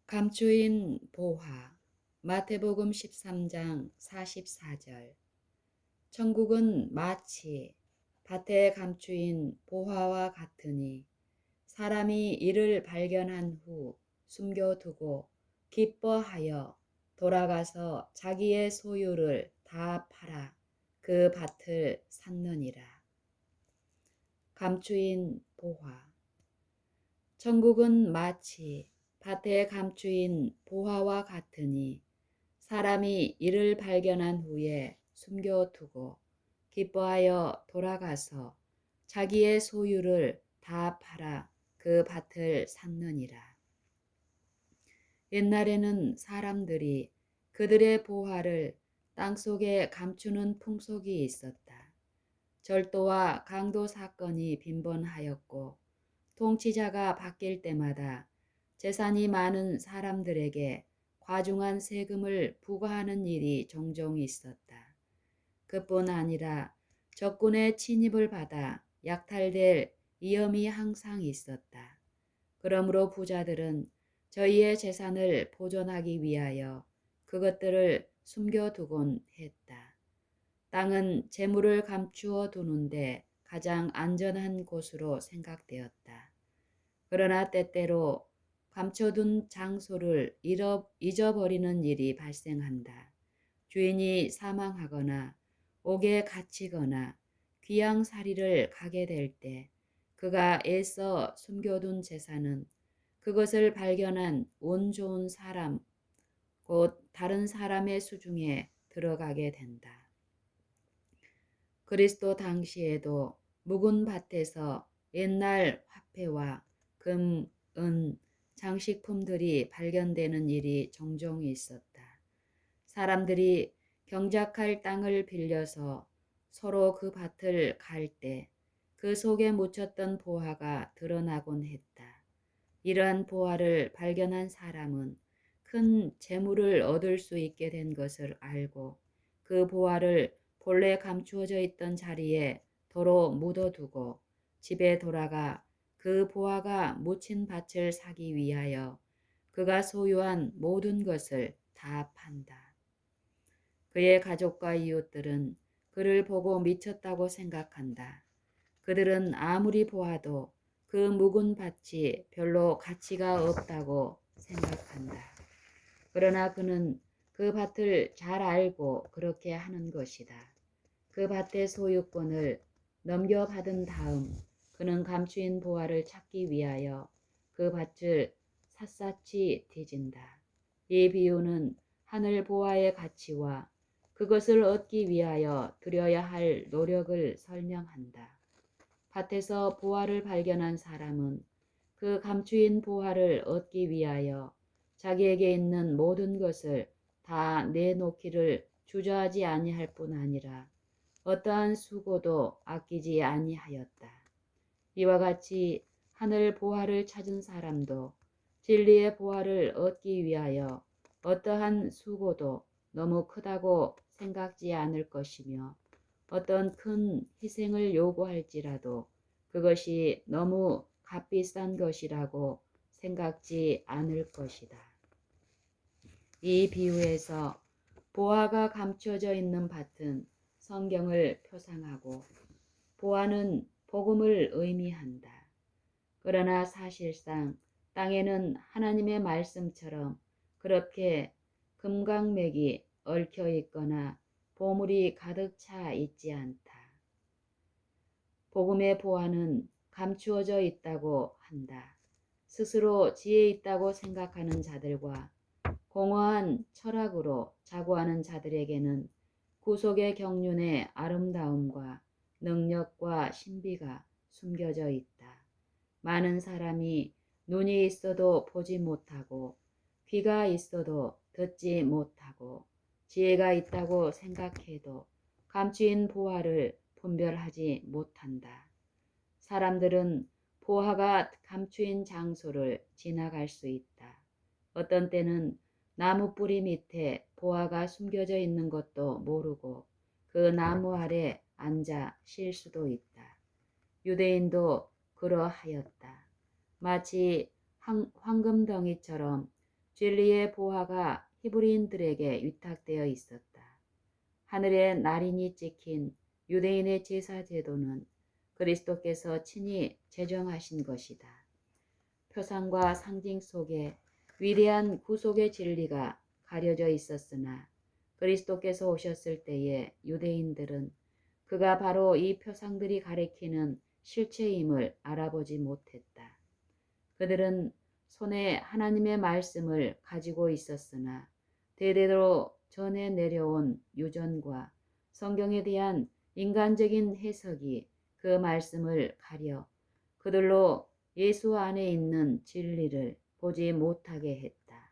감추인 보화. 마태복음 13장 44절. 천국은 마치 밭에 감추인 보화와 같으니 사람이 이를 발견한 후 숨겨두고 기뻐하여 돌아가서 자기의 소유를 다 팔아 그 밭을 샀느니라. 감추인 보화. 천국은 마치 밭에 감추인 보화와 같으니 사람이 이를 발견한 후에 숨겨두고 기뻐하여 돌아가서 자기의 소유를 다 팔아 그 밭을 샀느니라. 옛날에는 사람들이 그들의 보화를 땅속에 감추는 풍속이 있었다. 절도와 강도 사건이 빈번하였고 통치자가 바뀔 때마다 재산이 많은 사람들에게 과중한 세금을 부과하는 일이 종종 있었다. 그뿐 아니라 적군의 침입을 받아 약탈될 위험이 항상 있었다. 그러므로 부자들은 저희의 재산을 보존하기 위하여 그것들을 숨겨두곤 했다. 땅은 재물을 감추어 두는데 가장 안전한 곳으로 생각되었다. 그러나 때때로 감춰둔 장소를 잊어버리는 일이 발생한다. 주인이 사망하거나 옥에 갇히거나 귀양살이를 가게 될 때 그가 애써 숨겨둔 재산은 그것을 발견한 운 좋은 사람, 곧 다른 사람의 수중에 들어가게 된다. 그리스도 당시에도 묵은 밭에서 옛날 화폐와 금, 은, 장식품들이 발견되는 일이 종종 있었다. 사람들이 경작할 땅을 빌려서 서로 그 밭을 갈 때 그 속에 묻혔던 보화가 드러나곤 했다. 이러한 보화를 발견한 사람은 큰 재물을 얻을 수 있게 된 것을 알고 그 보화를 본래 감추어져 있던 자리에 도로 묻어두고 집에 돌아가 그 보화가 묻힌 밭을 사기 위하여 그가 소유한 모든 것을 다 판다. 그의 가족과 이웃들은 그를 보고 미쳤다고 생각한다. 그들은 아무리 보아도 그 묵은 밭이 별로 가치가 없다고 생각한다. 그러나 그는 그 밭을 잘 알고 그렇게 하는 것이다. 그 밭의 소유권을 넘겨받은 다음 그는 감추인 보화를 찾기 위하여 그 밭을 샅샅이 뒤진다. 이 비유는 하늘 보화의 가치와 그것을 얻기 위하여 들여야 할 노력을 설명한다. 밭에서 보화를 발견한 사람은 그 감추인 보화를 얻기 위하여 자기에게 있는 모든 것을 다 내놓기를 주저하지 아니할 뿐 아니라 어떠한 수고도 아끼지 아니하였다. 이와 같이 하늘 보화를 찾은 사람도 진리의 보화를 얻기 위하여 어떠한 수고도 너무 크다고 생각지 않을 것이며 어떤 큰 희생을 요구할지라도 그것이 너무 값비싼 것이라고 생각지 않을 것이다. 이 비유에서 보화가 감추어져 있는 밭은 성경을 표상하고 보화는 복음을 의미한다. 그러나 사실상 땅에는 하나님의 말씀처럼 그렇게 금강맥이 얽혀 있거나 보물이 가득 차 있지 않다. 복음의 보화는 감추어져 있다고 한다. 스스로 지혜 있다고 생각하는 자들과 공허한 철학으로 자고하는 자들에게는 구속의 경륜의 아름다움과 능력과 신비가 숨겨져 있다. 많은 사람이 눈이 있어도 보지 못하고 귀가 있어도 듣지 못하고 지혜가 있다고 생각해도 감추인 보화를 분별하지 못한다. 사람들은 보화가 감추인 장소를 지나갈 수 있다. 어떤 때는 나무 뿌리 밑에 보화가 숨겨져 있는 것도 모르고 그 나무 아래 앉아 쉴 수도 있다. 유대인도 그러하였다. 마치 황금덩이처럼 진리의 보화가 히브리인들에게 위탁되어 있었다. 하늘에 날인이 찍힌 유대인의 제사 제도는 그리스도께서 친히 제정하신 것이다. 표상과 상징 속에 위대한 구속의 진리가 가려져 있었으나 그리스도께서 오셨을 때에 유대인들은 그가 바로 이 표상들이 가리키는 실체임을 알아보지 못했다. 그들은 손에 하나님의 말씀을 가지고 있었으나 대대로 전해 내려온 유전과 성경에 대한 인간적인 해석이 그 말씀을 가려 그들로 예수 안에 있는 진리를 보지 못하게 했다.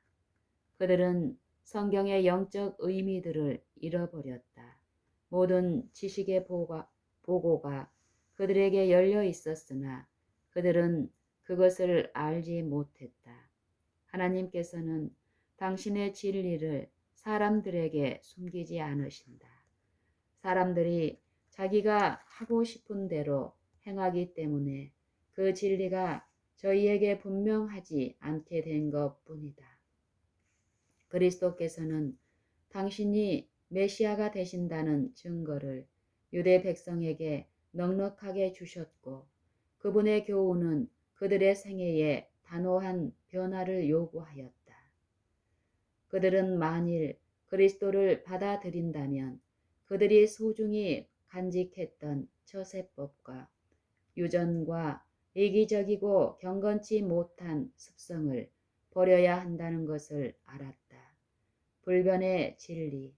그들은 성경의 영적 의미들을 잃어버렸다. 모든 지식의 보고가 그들에게 열려 있었으나 그들은 그것을 알지 못했다. 하나님께서는 당신의 진리를 사람들에게 숨기지 않으신다. 사람들이 자기가 하고 싶은 대로 행하기 때문에 그 진리가 저희에게 분명하지 않게 된 것뿐이다. 그리스도께서는 당신이 메시아가 되신다는 증거를 유대 백성에게 넉넉하게 주셨고 그분의 교훈은 그들의 생애에 단호한 변화를 요구하였다. 그들은 만일 그리스도를 받아들인다면 그들이 소중히 간직했던 처세법과 유전과 이기적이고 경건치 못한 습성을 버려야 한다는 것을 알았다. 불변의 진리,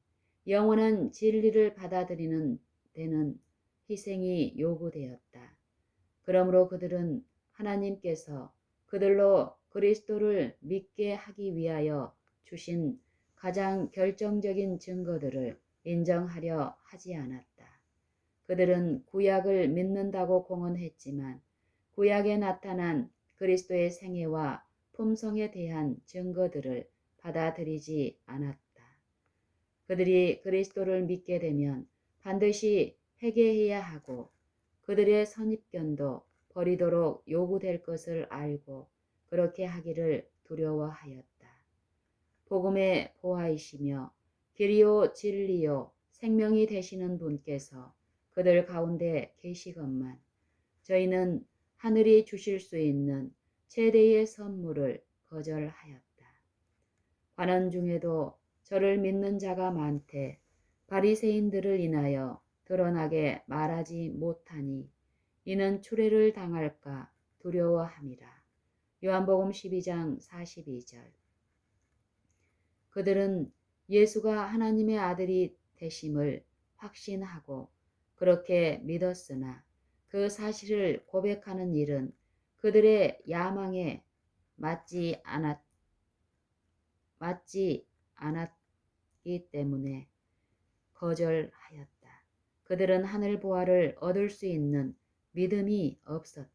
영원한 진리를 받아들이는 데는 희생이 요구되었다. 그러므로 그들은 하나님께서 그들로 그리스도를 믿게 하기 위하여 주신 가장 결정적인 증거들을 인정하려 하지 않았다. 그들은 구약을 믿는다고 공언했지만 구약에 나타난 그리스도의 생애와 품성에 대한 증거들을 받아들이지 않았다. 그들이 그리스도를 믿게 되면 반드시 회개해야 하고 그들의 선입견도 버리도록 요구될 것을 알고 그렇게 하기를 두려워하였다. 복음의 보화이시며 길이요 진리요 생명이 되시는 분께서 그들 가운데 계시건만 저희는 하늘이 주실 수 있는 최대의 선물을 거절하였다. 관원 중에도 저를 믿는 자가 많되 바리새인들을 인하여 드러나게 말하지 못하니 이는 추례를 당할까 두려워함이라. 요한복음 12장 42절. 그들은 예수가 하나님의 아들이 되심을 확신하고 그렇게 믿었으나 그 사실을 고백하는 일은 그들의 야망에 맞지 않았기 때문에 거절하였다. 그들은 하늘 보화를 얻을 수 있는 믿음이 없었다.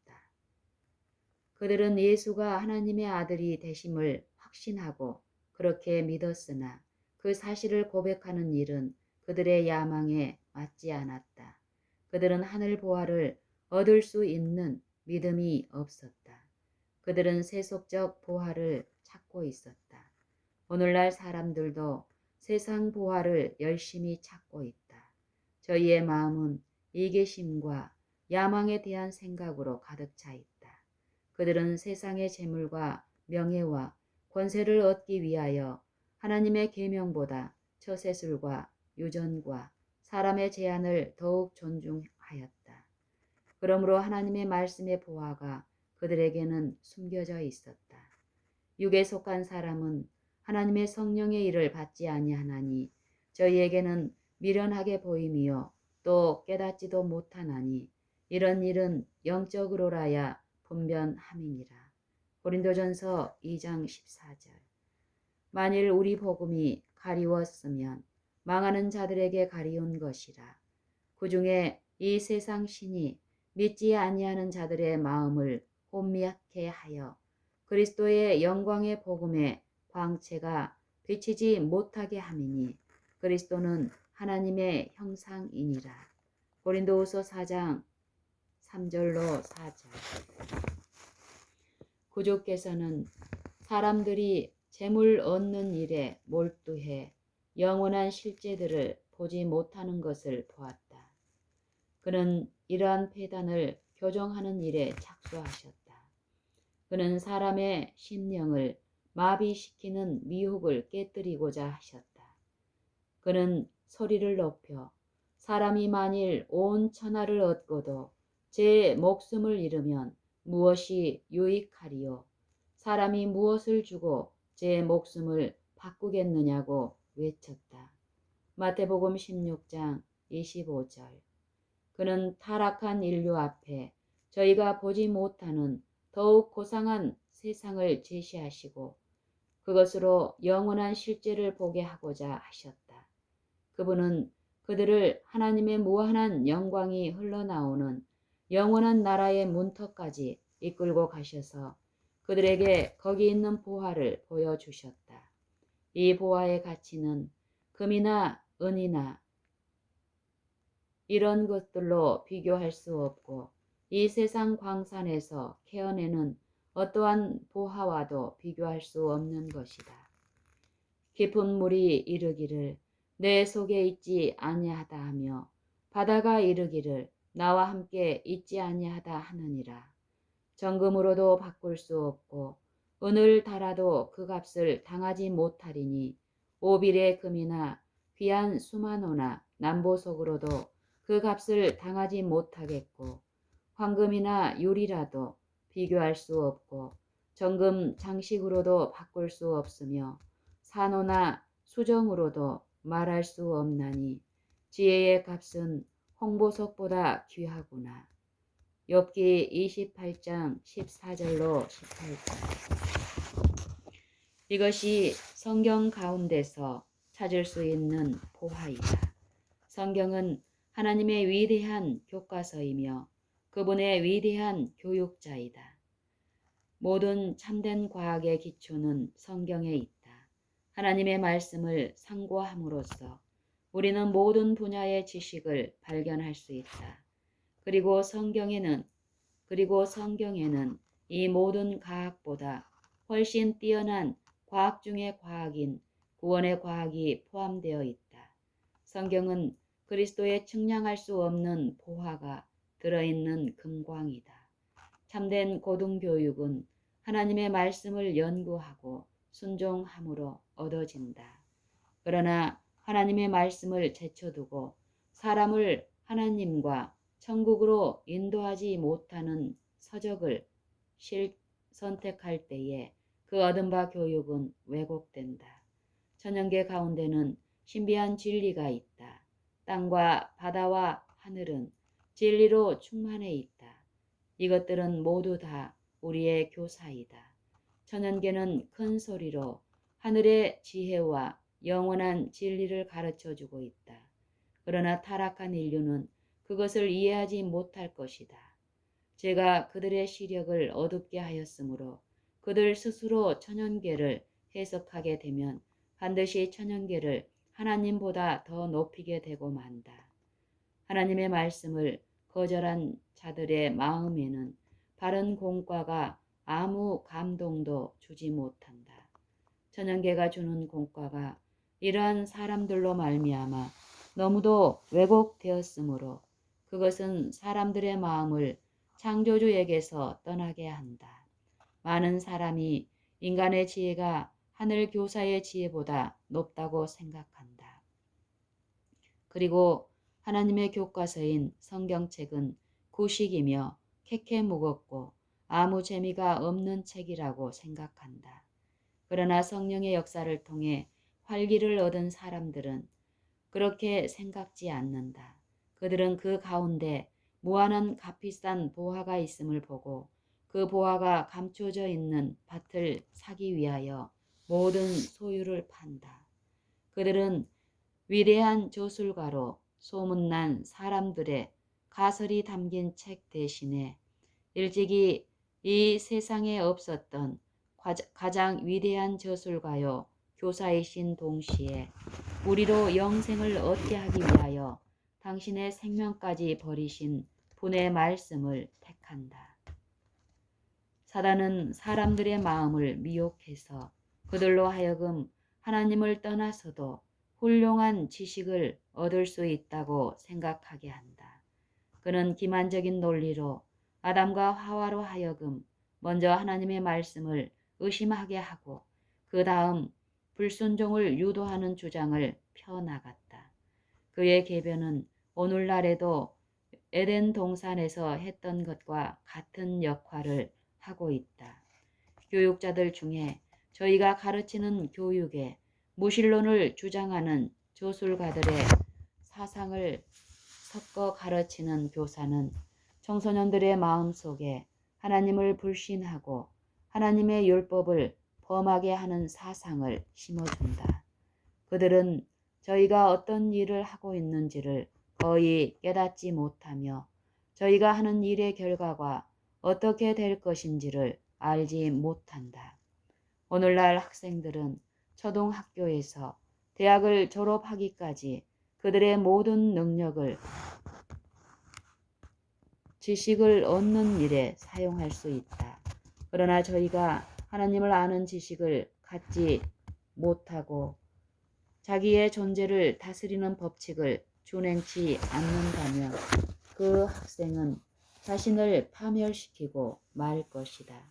그들은 예수가 하나님의 아들이 되심을 확신하고 그렇게 믿었으나 그 사실을 고백하는 일은 그들의 야망에 맞지 않았다. 그들은 하늘 보화를 얻을 수 있는 믿음이 없었다. 그들은 세속적 보화를 찾고 있었다. 오늘날 사람들도 세상 보화를 열심히 찾고 있다. 저희의 마음은 이기심과 야망에 대한 생각으로 가득 차 있다. 그들은 세상의 재물과 명예와 권세를 얻기 위하여 하나님의 계명보다 처세술과 유전과 사람의 제안을 더욱 존중하였다. 그러므로 하나님의 말씀의 보화가 그들에게는 숨겨져 있었다. 육에 속한 사람은 하나님의 성령의 일을 받지 아니하나니 저희에게는 미련하게 보임이요 또 깨닫지도 못하나니 이런 일은 영적으로라야 분변함이니라. 고린도전서 2장 14절. 만일 우리 복음이 가리웠으면 망하는 자들에게 가리운 것이라. 그 중에 이 세상 신이 믿지 아니하는 자들의 마음을 혼미하게 하여 그리스도의 영광의 복음의 광채가 비치지 못하게 함이니 그리스도는 하나님의 형상이니라. 고린도후서 4장 3절로 4절. 구주께서는 사람들이 재물 얻는 일에 몰두해 영원한 실제들을 보지 못하는 것을 보았다. 그는 이러한 폐단을 교정하는 일에 착수하셨다. 그는 사람의 심령을 마비시키는 미혹을 깨뜨리고자 하셨다. 그는 소리를 높여 사람이 만일 온 천하를 얻고도 제 목숨을 잃으면 무엇이 유익하리요? 사람이 무엇을 주고 제 목숨을 바꾸겠느냐고 외쳤다. 마태복음 16장 25절. 그는 타락한 인류 앞에 저희가 보지 못하는 더욱 고상한 세상을 제시하시고 그것으로 영원한 실제를 보게 하고자 하셨다. 그분은 그들을 하나님의 무한한 영광이 흘러나오는 영원한 나라의 문턱까지 이끌고 가셔서 그들에게 거기 있는 보화를 보여주셨다. 이 보화의 가치는 금이나 은이나 이런 것들로 비교할 수 없고 이 세상 광산에서 캐어내는 어떠한 보화와도 비교할 수 없는 것이다. 깊은 물이 이르기를 내 속에 있지 아니하다 하며 바다가 이르기를 나와 함께 있지 아니하다 하느니라. 정금으로도 바꿀 수 없고 은을 달아도 그 값을 당하지 못하리니 오빌의 금이나 귀한 수마노나 남보석으로도 그 값을 당하지 못하겠고 황금이나 유리라도 비교할 수 없고 정금 장식으로도 바꿀 수 없으며 산호나 수정으로도 말할 수 없나니 지혜의 값은 홍보석보다 귀하구나. 욥기 28장 14절로 18절. 이것이 성경 가운데서 찾을 수 있는 보화이다. 성경은 하나님의 위대한 교과서이며 그분의 위대한 교육자이다. 모든 참된 과학의 기초는 성경에 있다. 하나님의 말씀을 상고함으로써 우리는 모든 분야의 지식을 발견할 수 있다. 그리고 성경에는 이 모든 과학보다 훨씬 뛰어난 과학 중의 과학인 구원의 과학이 포함되어 있다. 성경은 그리스도의 측량할 수 없는 보화가 들어있는 금광이다. 참된 고등교육은 하나님의 말씀을 연구하고 순종함으로 얻어진다. 그러나 하나님의 말씀을 제쳐두고 사람을 하나님과 천국으로 인도하지 못하는 서적을 선택할 때에 그 얻은 바 교육은 왜곡된다. 천연계 가운데는 신비한 진리가 있다. 땅과 바다와 하늘은 진리로 충만해 있다. 이것들은 모두 다 우리의 교사이다. 천연계는 큰 소리로 하늘의 지혜와 영원한 진리를 가르쳐주고 있다. 그러나 타락한 인류는 그것을 이해하지 못할 것이다. 제가 그들의 시력을 어둡게 하였으므로 그들 스스로 천연계를 해석하게 되면 반드시 천연계를 하나님보다 더 높이게 되고 만다. 하나님의 말씀을 거절한 자들의 마음에는 바른 공과가 아무 감동도 주지 못한다. 천연계가 주는 공과가 이러한 사람들로 말미암아 너무도 왜곡되었으므로 그것은 사람들의 마음을 창조주에게서 떠나게 한다. 많은 사람이 인간의 지혜가 하늘 교사의 지혜보다 높다고 생각한다. 그리고 하나님의 교과서인 성경책은 구식이며 캐캐 무겁고 아무 재미가 없는 책이라고 생각한다. 그러나 성령의 역사를 통해 활기를 얻은 사람들은 그렇게 생각지 않는다. 그들은 그 가운데 무한한 값비싼 보화가 있음을 보고 그 보화가 감춰져 있는 밭을 사기 위하여 모든 소유를 판다. 그들은 위대한 저술가로 소문난 사람들의 가설이 담긴 책 대신에 일찍이 이 세상에 없었던 가장 위대한 저술가요 교사이신 동시에 우리로 영생을 얻게 하기 위하여 당신의 생명까지 버리신 분의 말씀을 택한다. 사단은 사람들의 마음을 미혹해서 그들로 하여금 하나님을 떠나서도 훌륭한 지식을 얻을 수 있다고 생각하게 한다. 그는 기만적인 논리로 아담과 하와로 하여금 먼저 하나님의 말씀을 의심하게 하고 그 다음 불순종을 유도하는 주장을 펴나갔다. 그의 계변은 오늘날에도 에덴 동산에서 했던 것과 같은 역할을 하고 있다. 교육자들 중에 저희가 가르치는 교육에 무신론을 주장하는 조술가들의 사상을 섞어 가르치는 교사는 청소년들의 마음속에 하나님을 불신하고 하나님의 율법을 범하게 하는 사상을 심어준다. 그들은 저희가 어떤 일을 하고 있는지를 거의 깨닫지 못하며 저희가 하는 일의 결과가 어떻게 될 것인지를 알지 못한다. 오늘날 학생들은 초등학교에서 대학을 졸업하기까지 그들의 모든 능력을 지식을 얻는 일에 사용할 수 있다. 그러나 저희가 하나님을 아는 지식을 갖지 못하고 자기의 존재를 다스리는 법칙을 준행치 않는다면 그 학생은 자신을 파멸시키고 말 것이다.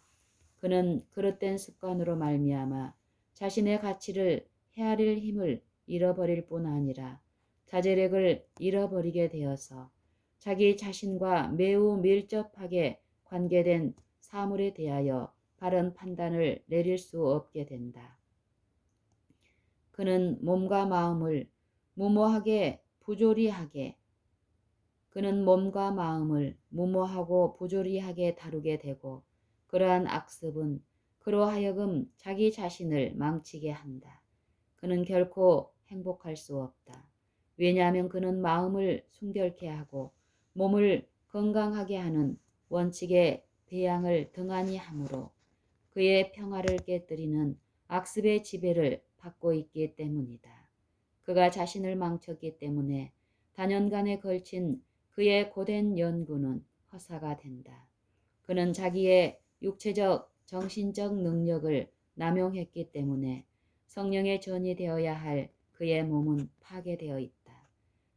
그는 그릇된 습관으로 말미암아 자신의 가치를 헤아릴 힘을 잃어버릴 뿐 아니라 자제력을 잃어버리게 되어서 자기 자신과 매우 밀접하게 관계된 사물에 대하여 바른 판단을 내릴 수 없게 된다. 그는 몸과 마음을 무모하고 부조리하게 다루게 되고 그러한 악습은 그로 하여금 자기 자신을 망치게 한다. 그는 결코 행복할 수 없다. 왜냐하면 그는 마음을 순결케 하고 몸을 건강하게 하는 원칙의 배양을 등한히 하므로 그의 평화를 깨뜨리는 악습의 지배를 받고 있기 때문이다. 그가 자신을 망쳤기 때문에 다년간에 걸친 그의 고된 연구는 허사가 된다. 그는 자기의 육체적, 정신적 능력을 남용했기 때문에 성령의 전이 되어야 할 그의 몸은 파괴되어 있다.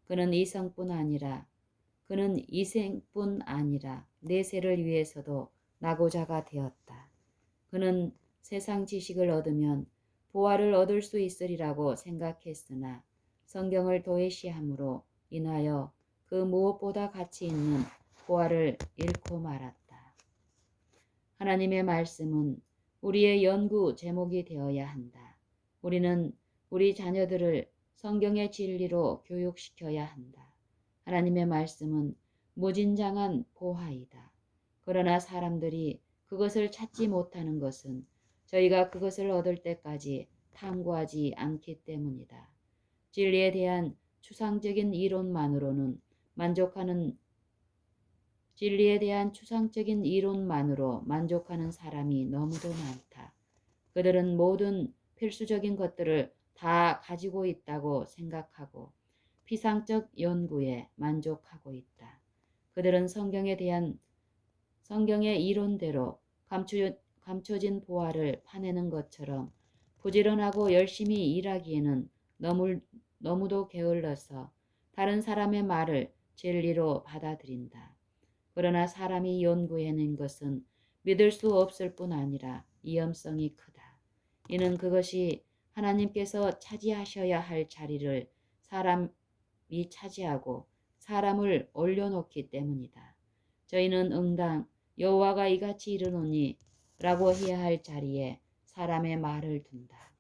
그는 이생뿐 아니라 내세를 위해서도 낙오자가 되었다. 그는 세상 지식을 얻으면 보화를 얻을 수 있으리라고 생각했으나 성경을 도외시함으로 인하여 그 무엇보다 가치 있는 보화를 잃고 말았다. 하나님의 말씀은 우리의 연구 제목이 되어야 한다. 우리는 우리 자녀들을 성경의 진리로 교육시켜야 한다. 하나님의 말씀은 무진장한 보화이다. 그러나 사람들이 그것을 찾지 못하는 것은 저희가 그것을 얻을 때까지 탐구하지 않기 때문이다. 진리에 대한 추상적인 이론만으로 만족하는 사람이 너무도 많다. 그들은 모든 필수적인 것들을 다 가지고 있다고 생각하고 피상적 연구에 만족하고 있다. 그들은 성경의 이론대로 감춰진 보화를 파내는 것처럼 부지런하고 열심히 일하기에는 너무도 게을러서 다른 사람의 말을 진리로 받아들인다. 그러나 사람이 연구해낸 것은 믿을 수 없을 뿐 아니라 위험성이 크다. 이는 그것이 하나님께서 차지하셔야 할 자리를 사람이 차지하고 사람을 올려놓기 때문이다. 저희는 응당 여호와가 이같이 이르노니 라고 해야 할 자리에 사람의 말을 둔다.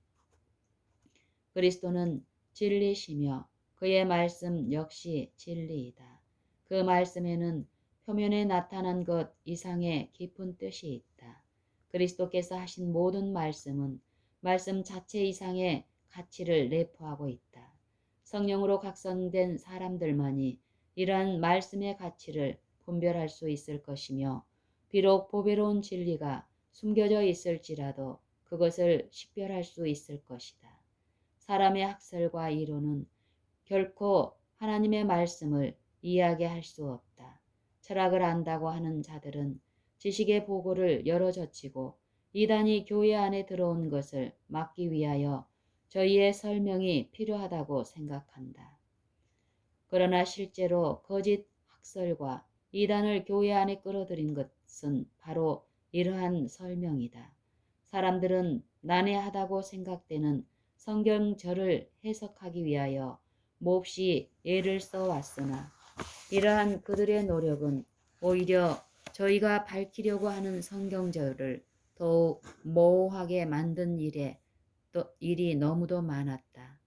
그리스도는 진리시며 그의 말씀 역시 진리이다. 그 말씀에는 표면에 나타난 것 이상의 깊은 뜻이 있다. 그리스도께서 하신 모든 말씀은 말씀 자체 이상의 가치를 내포하고 있다. 성령으로 각성된 사람들만이 이러한 말씀의 가치를 분별할 수 있을 것이며 비록 보배로운 진리가 숨겨져 있을지라도 그것을 식별할 수 있을 것이다. 사람의 학설과 이론은 결코 하나님의 말씀을 이해하게 수 없다. 철학을 안다고 하는 자들은 지식의 보고를 열어젖히고 이단이 교회 안에 들어온 것을 막기 위하여 저희의 설명이 필요하다고 생각한다. 그러나 실제로 거짓 학설과 이단을 교회 안에 끌어들인 것은 바로 이러한 설명이다. 사람들은 난해하다고 생각되는 성경절을 해석하기 위하여 몹시 애를 써왔으나 이러한 그들의 노력은 오히려 저희가 밝히려고 하는 성경절을 더욱 모호하게 만든 일이 너무도 많았다.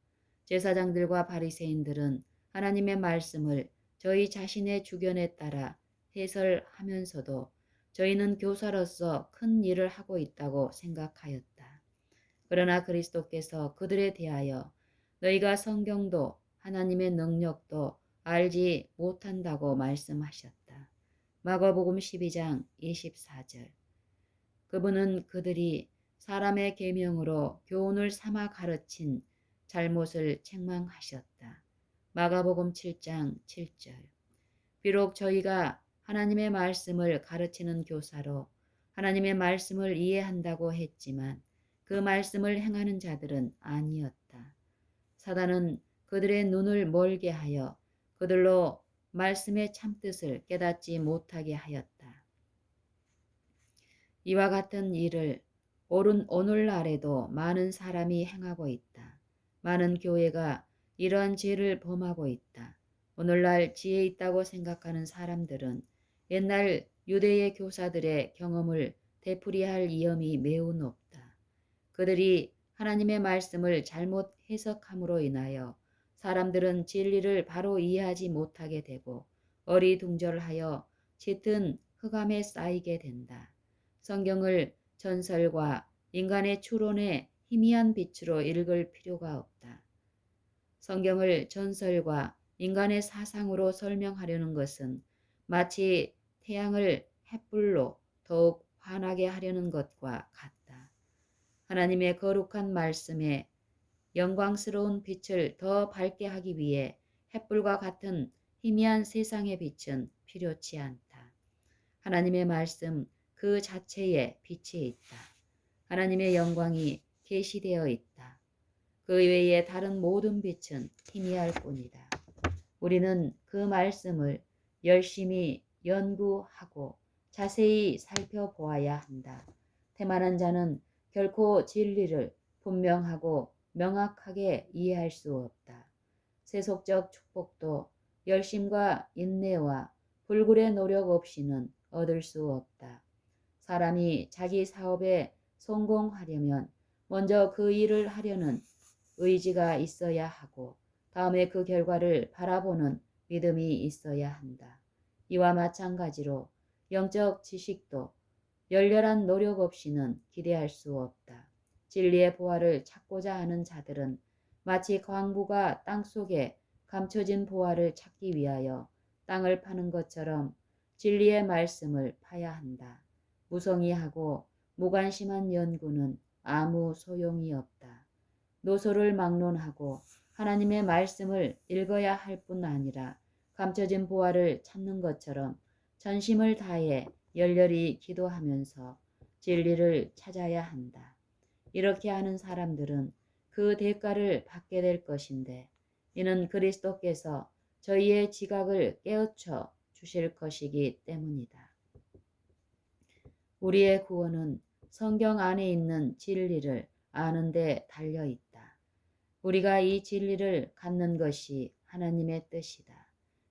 제사장들과 바리새인들은 하나님의 말씀을 저희 자신의 주견에 따라 해설하면서도 저희는 교사로서 큰 일을 하고 있다고 생각하였다. 그러나 그리스도께서 그들에 대하여 너희가 성경도 하나님의 능력도 알지 못한다고 말씀하셨다. 마가복음 12장 24절. 그분은 그들이 사람의 계명으로 교훈을 삼아 가르친 잘못을 책망하셨다. 마가복음 7장 7절. 비록 저희가 하나님의 말씀을 가르치는 교사로 하나님의 말씀을 이해한다고 했지만 그 말씀을 행하는 자들은 아니었다. 사단은 그들의 눈을 멀게 하여 그들로 말씀의 참뜻을 깨닫지 못하게 하였다. 이와 같은 일을 오늘날에도 많은 사람이 행하고 있다. 많은 교회가 이러한 죄를 범하고 있다. 오늘날 지혜 있다고 생각하는 사람들은 옛날 유대의 교사들의 경험을 되풀이할 위험이 매우 높다. 그들이 하나님의 말씀을 잘못 해석함으로 인하여 사람들은 진리를 바로 이해하지 못하게 되고 어리둥절하여 짙은 흑암에 쌓이게 된다. 성경을 전설과 인간의 추론의 희미한 빛으로 읽을 필요가 없다. 성경을 전설과 인간의 사상으로 설명하려는 것은 마치 태양을 햇불로 더욱 환하게 하려는 것과 같다. 하나님의 거룩한 말씀에 영광스러운 빛을 더 밝게 하기 위해 햇불과 같은 희미한 세상의 빛은 필요치 않다. 하나님의 말씀 그 자체에 빛이 있다. 하나님의 영광이 계시되어 있다. 그 외에 다른 모든 빛은 희미할 뿐이다. 우리는 그 말씀을 열심히 연구하고 자세히 살펴보아야 한다. 태만한 자는 결코 진리를 분명하고 명확하게 이해할 수 없다. 세속적 축복도 열심과 인내와 불굴의 노력 없이는 얻을 수 없다. 사람이 자기 사업에 성공하려면 먼저 그 일을 하려는 의지가 있어야 하고 다음에 그 결과를 바라보는 믿음이 있어야 한다. 이와 마찬가지로 영적 지식도 열렬한 노력 없이는 기대할 수 없다. 진리의 보화를 찾고자 하는 자들은 마치 광부가 땅속에 감춰진 보화를 찾기 위하여 땅을 파는 것처럼 진리의 말씀을 파야 한다. 무성의하고 무관심한 연구는 아무 소용이 없다. 노소를 막론하고 하나님의 말씀을 읽어야 할 뿐 아니라 감춰진 보화를 찾는 것처럼 전심을 다해 열렬히 기도하면서 진리를 찾아야 한다. 이렇게 하는 사람들은 그 대가를 받게 될 것인데 이는 그리스도께서 저희의 지각을 깨우쳐 주실 것이기 때문이다. 우리의 구원은 성경 안에 있는 진리를 아는 데 달려 있다. 우리가 이 진리를 갖는 것이 하나님의 뜻이다.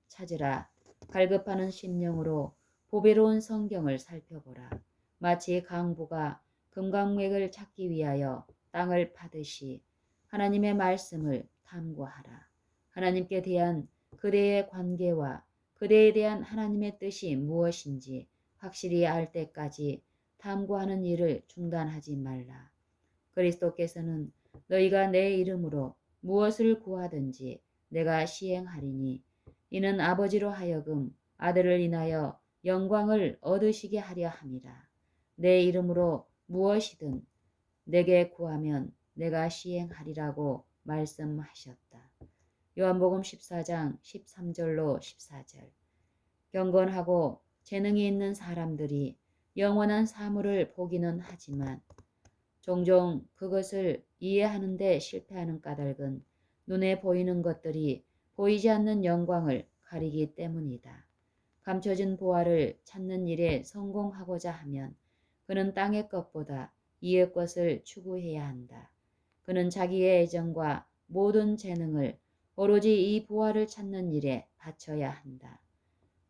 찾으라. 갈급하는 심령으로 보배로운 성경을 살펴보라. 마치 강부가 금강맥을 찾기 위하여 땅을 파듯이 하나님의 말씀을 탐구하라. 하나님께 대한 그대의 관계와 그대에 대한 하나님의 뜻이 무엇인지 확실히 알 때까지 탐구하는 일을 중단하지 말라. 그리스도께서는 너희가 내 이름으로 무엇을 구하든지 내가 시행하리니 이는 아버지로 하여금 아들을 인하여 영광을 얻으시게 하려 함이라. 내 이름으로 무엇이든 내게 구하면 내가 시행하리라고 말씀하셨다. 요한복음 14장 13절로 14절. 경건하고 재능이 있는 사람들이 영원한 사물을 보기는 하지만 종종 그것을 이해하는 데 실패하는 까닭은 눈에 보이는 것들이 보이지 않는 영광을 가리기 때문이다. 감춰진 보화를 찾는 일에 성공하고자 하면 그는 땅의 것보다 이의 것을 추구해야 한다. 그는 자기의 애정과 모든 재능을 오로지 이 보화를 찾는 일에 바쳐야 한다.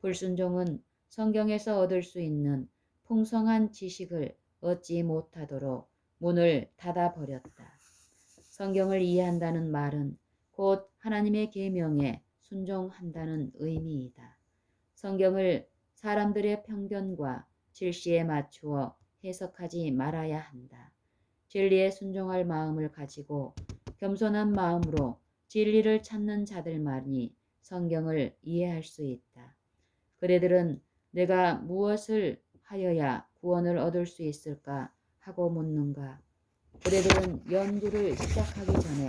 불순종은 성경에서 얻을 수 있는 풍성한 지식을 얻지 못하도록 문을 닫아버렸다. 성경을 이해한다는 말은 곧 하나님의 계명에 순종한다는 의미이다. 성경을 사람들의 편견과 질시에 맞추어 해석하지 말아야 한다. 진리에 순종할 마음을 가지고 겸손한 마음으로 진리를 찾는 자들만이 성경을 이해할 수 있다. 그대들은 내가 무엇을 하여야 구원을 얻을 수 있을까 하고 묻는가? 그대들은 연구를 시작하기 전에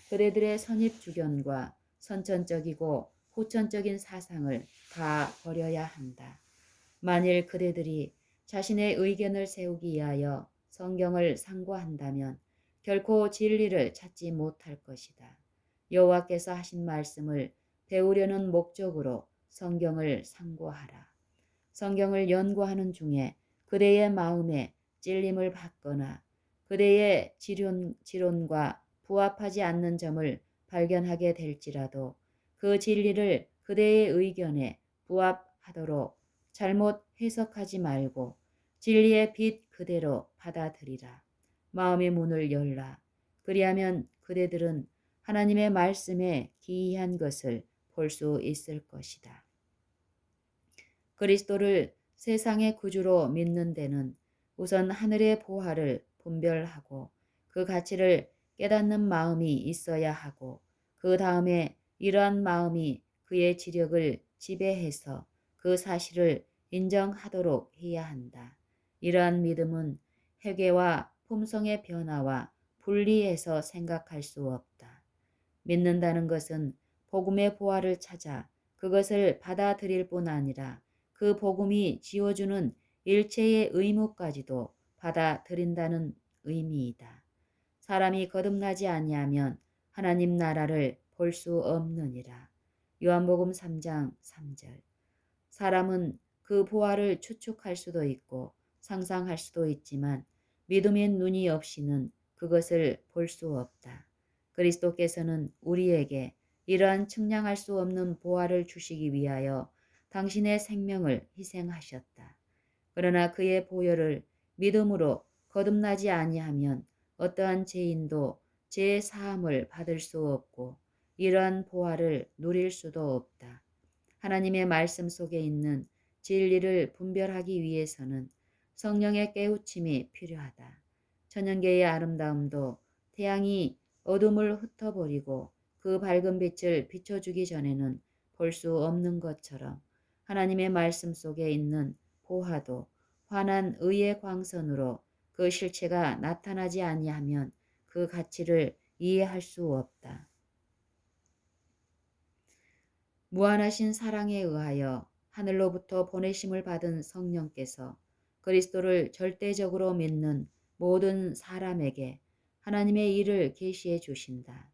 그대들의 선입주견과 선천적이고 후천적인 사상을 다 버려야 한다. 만일 그대들이 자신의 의견을 세우기 위하여 성경을 상고한다면 결코 진리를 찾지 못할 것이다. 여호와께서 하신 말씀을 배우려는 목적으로 성경을 상고하라. 성경을 연구하는 중에 그대의 마음에 찔림을 받거나 그대의 지론과 부합하지 않는 점을 발견하게 될지라도 그 진리를 그대의 의견에 부합하도록 잘못 해석하지 말고 진리의 빛 그대로 받아들이라. 마음의 문을 열라. 그리하면 그대들은 하나님의 말씀에 기이한 것을 볼 수 있을 것이다. 그리스도를 세상의 구주로 믿는 데는 우선 하늘의 보화를 분별하고 그 가치를 깨닫는 마음이 있어야 하고 그 다음에 이러한 마음이 그의 지력을 지배해서 그 사실을 인정하도록 해야 한다. 이러한 믿음은 회개와 품성의 변화와 분리해서 생각할 수 없다. 믿는다는 것은 복음의 보화를 찾아 그것을 받아들일 뿐 아니라 그 복음이 지어주는 일체의 의무까지도 받아들인다는 의미이다. 사람이 거듭나지 아니하면 하나님 나라를 볼 수 없느니라. 요한복음 3장 3절. 사람은 그 보화를 추측할 수도 있고 상상할 수도 있지만 믿음의 눈이 없이는 그것을 볼 수 없다. 그리스도께서는 우리에게 이러한 측량할 수 없는 보화를 주시기 위하여 당신의 생명을 희생하셨다. 그러나 그의 보혈을 믿음으로 거듭나지 아니하면 어떠한 죄인도 죄의 사함을 받을 수 없고 이러한 보화를 누릴 수도 없다. 하나님의 말씀 속에 있는 진리를 분별하기 위해서는 성령의 깨우침이 필요하다. 천연계의 아름다움도 태양이 어둠을 흩어버리고 그 밝은 빛을 비춰주기 전에는 볼 수 없는 것처럼 하나님의 말씀 속에 있는 보화도 환한 의의 광선으로 그 실체가 나타나지 아니하면 그 가치를 이해할 수 없다. 무한하신 사랑에 의하여 하늘로부터 보내심을 받은 성령께서 그리스도를 절대적으로 믿는 모든 사람에게 하나님의 일을 계시해 주신다.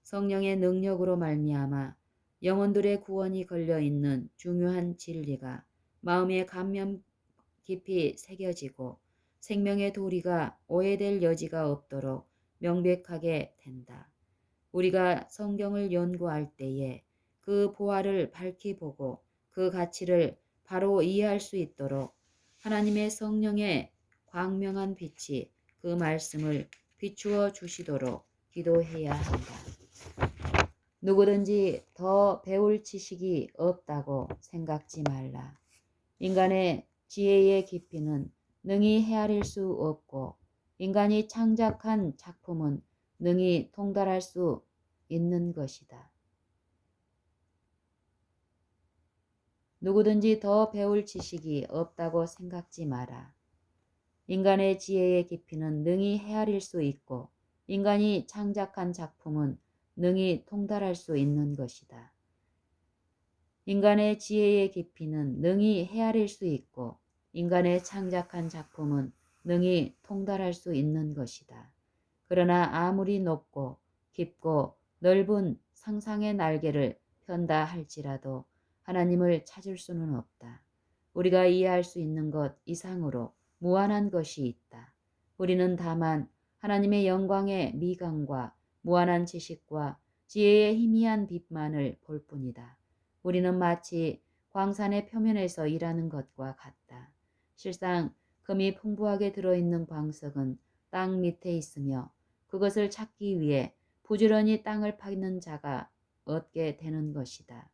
성령의 능력으로 말미암아 영혼들의 구원이 걸려있는 중요한 진리가 마음에 감명 깊이 새겨지고 생명의 도리가 오해될 여지가 없도록 명백하게 된다. 우리가 성경을 연구할 때에 그 보화를 밝히 보고 그 가치를 바로 이해할 수 있도록 하나님의 성령의 광명한 빛이 그 말씀을 비추어 주시도록 기도해야 한다. 누구든지 더 배울 지식이 없다고 생각지 말라. 인간의 지혜의 깊이는 능히 헤아릴 수 없고 인간이 창작한 작품은 능히 통달할 수 있는 것이다. 누구든지 더 배울 지식이 없다고 생각지 마라. 인간의 지혜의 깊이는 능히 헤아릴 수 있고 인간이 창작한 작품은 능히 통달할 수 있는 것이다. 인간의 지혜의 깊이는 능히 헤아릴 수 있고 인간의 창작한 작품은 능히 통달할 수 있는 것이다. 그러나 아무리 높고 깊고 넓은 상상의 날개를 편다 할지라도 하나님을 찾을 수는 없다. 우리가 이해할 수 있는 것 이상으로 무한한 것이 있다. 우리는 다만 하나님의 영광의 미강과 무한한 지식과 지혜의 희미한 빛만을 볼 뿐이다. 우리는 마치 광산의 표면에서 일하는 것과 같다. 실상 금이 풍부하게 들어있는 광석은 땅 밑에 있으며 그것을 찾기 위해 부지런히 땅을 파는 자가 얻게 되는 것이다.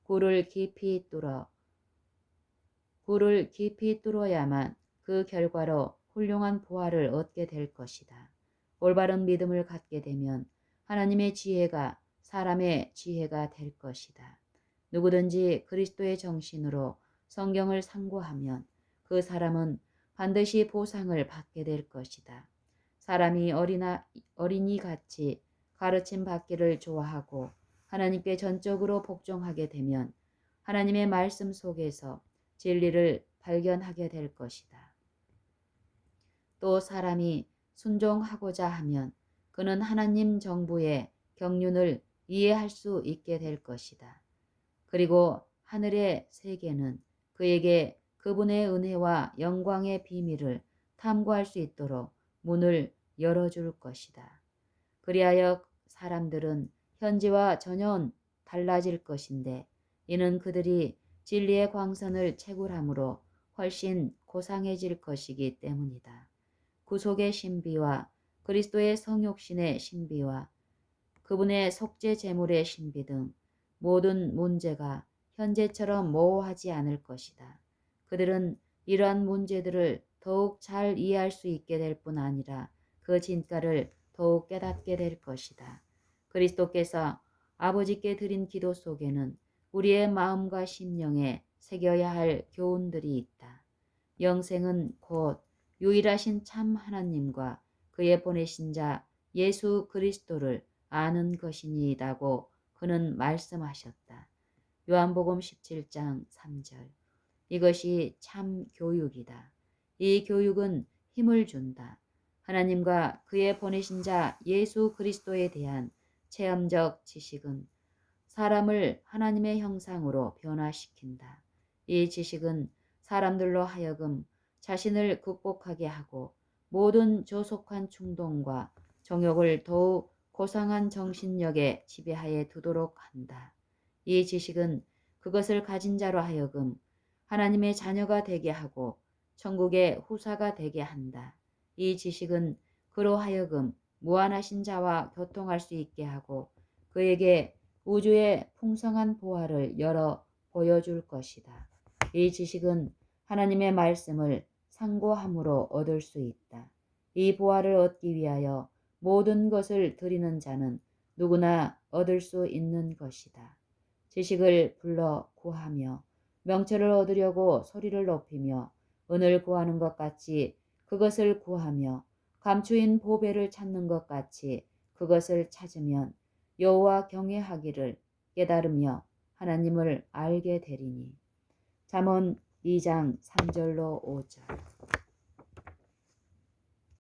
굴을 깊이 뚫어야만 그 결과로 훌륭한 보화를 얻게 될 것이다. 올바른 믿음을 갖게 되면 하나님의 지혜가 사람의 지혜가 될 것이다. 누구든지 그리스도의 정신으로 성경을 상고하면 그 사람은 반드시 보상을 받게 될 것이다. 사람이 어린이같이 가르침 받기를 좋아하고 하나님께 전적으로 복종하게 되면 하나님의 말씀 속에서 진리를 발견하게 될 것이다. 또 사람이 순종하고자 하면 그는 하나님 정부의 경륜을 이해할 수 있게 될 것이다. 그리고 하늘의 세계는 그에게 그분의 은혜와 영광의 비밀을 탐구할 수 있도록 문을 열어줄 것이다. 그리하여 사람들은 현지와 전혀 달라질 것인데 이는 그들이 진리의 광선을 채굴함으로 훨씬 고상해질 것이기 때문이다. 구속의 신비와 그리스도의 성육신의 신비와 그분의 속죄 제물의 신비 등 모든 문제가 현재처럼 모호하지 않을 것이다. 그들은 이러한 문제들을 더욱 잘 이해할 수 있게 될 뿐 아니라 그 진가를 더욱 깨닫게 될 것이다. 그리스도께서 아버지께 드린 기도 속에는 우리의 마음과 심령에 새겨야 할 교훈들이 있다. 영생은 곧 유일하신 참 하나님과 그의 보내신 자 예수 그리스도를 아는 것이니이다고 그는 말씀하셨다. 요한복음 17장 3절. 이것이 참 교육이다. 이 교육은 힘을 준다. 하나님과 그의 보내신 자 예수 그리스도에 대한 체험적 지식은 사람을 하나님의 형상으로 변화시킨다. 이 지식은 사람들로 하여금 자신을 극복하게 하고 모든 조속한 충동과 정욕을 더욱 고상한 정신력의 지배하에 두도록 한다. 이 지식은 그것을 가진 자로 하여금 하나님의 자녀가 되게 하고 천국의 후사가 되게 한다. 이 지식은 그로 하여금 무한하신 자와 교통할 수 있게 하고 그에게 우주의 풍성한 보화를 열어 보여줄 것이다. 이 지식은 하나님의 말씀을 상고함으로 얻을 수 있다. 이 보화를 얻기 위하여 모든 것을 드리는 자는 누구나 얻을 수 있는 것이다. 지식을 불러 구하며 명철을 얻으려고 소리를 높이며 은을 구하는 것 같이 그것을 구하며 감추인 보배를 찾는 것 같이 그것을 찾으면 여호와 경외하기를 깨달으며 하나님을 알게 되리니. 잠언 2장 3절로 5절.